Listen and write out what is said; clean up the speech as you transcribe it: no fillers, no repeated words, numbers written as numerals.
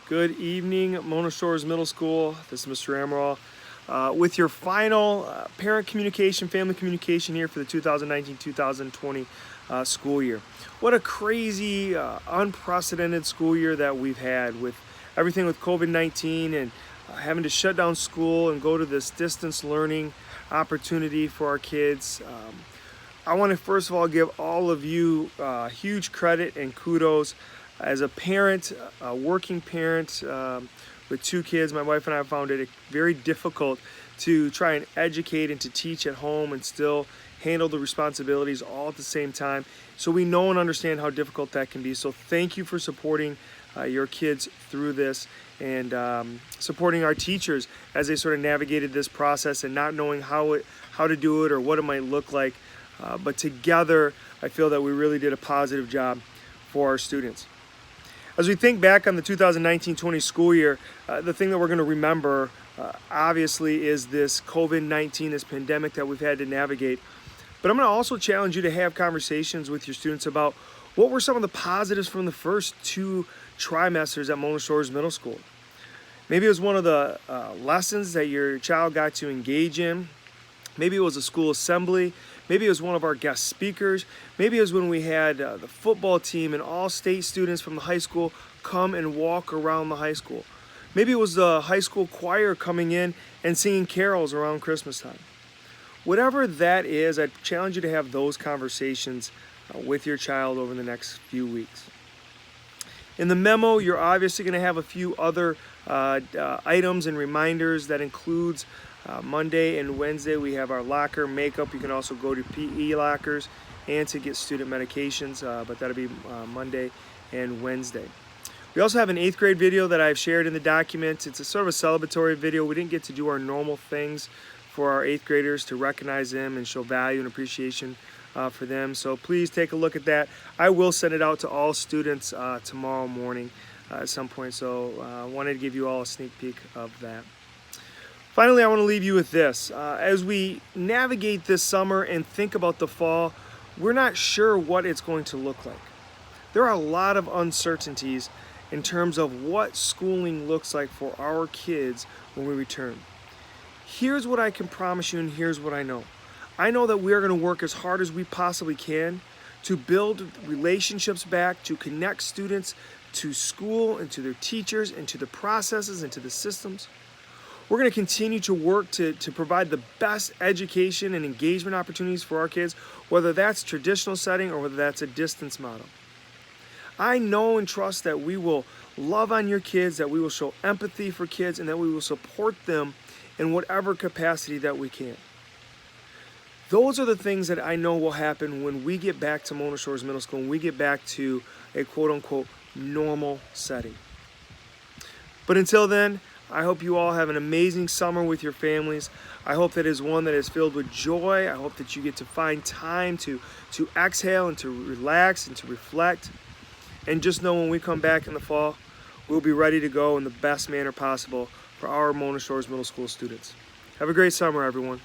Good evening, Mona Shores Middle School. This is Mr. Amaral with your final parent communication, family communication here for the 2019-2020 school year. What a crazy, unprecedented school year that we've had with everything with COVID-19 and having to shut down school and go to this distance learning opportunity for our kids. I want to first of all give all of you huge credit and kudos. As a parent, a working parent with two kids, my wife and I found it very difficult to try and educate and to teach at home and still handle the responsibilities all at the same time. So we know and understand how difficult that can be. So thank you for supporting your kids through this and supporting our teachers as they sort of navigated this process and not knowing how to do it or what it might look like. But together, I feel that we really did a positive job for our students. As we think back on the 2019-20 school year, the thing that we're going to remember, obviously, is this COVID-19, this pandemic that we've had to navigate. But I'm going to also challenge you to have conversations with your students about what were some of the positives from the first two trimesters at Mona Shores Middle School. Maybe it was one of the lessons that your child got to engage in. Maybe it was a school assembly. Maybe it was one of our guest speakers. Maybe it was when we had the football team and all state students from the high school come and walk around the high school. Maybe it was the high school choir coming in and singing carols around Christmas time. Whatever that is, I challenge you to have those conversations with your child over the next few weeks. In the memo, you're obviously going to have a few other items and reminders that includes Monday and Wednesday. We have our locker makeup. You can also go to PE lockers and to get student medications, but that'll be Monday and Wednesday. We also have an 8th grade video that I've shared in the document. It's a sort of a celebratory video. We didn't get to do our normal things for our 8th graders to recognize them and show value and appreciation for them. So please take a look at that. I will send it out to all students tomorrow morning at some point. So I wanted to give you all a sneak peek of that. Finally, I want to leave you with this. As we navigate this summer and think about the fall, we're not sure what it's going to look like. There are a lot of uncertainties in terms of what schooling looks like for our kids when we return. Here's what I can promise you, and here's what I know. I know that we are going to work as hard as we possibly can to build relationships back, to connect students to school and to their teachers and to the processes and to the systems. We're going to continue to work to provide the best education and engagement opportunities for our kids, whether that's traditional setting or whether that's a distance model. I know and trust that we will love on your kids, that we will show empathy for kids, and that we will support them in whatever capacity that we can. Those are the things that I know will happen when we get back to Mona Shores Middle School, when we get back to a quote-unquote normal setting. But until then, I hope you all have an amazing summer with your families. I hope that is one that is filled with joy. I hope that you get to find time to exhale and to relax and to reflect. And just know when we come back in the fall, we'll be ready to go in the best manner possible for our Mona Shores Middle School students. Have a great summer, everyone.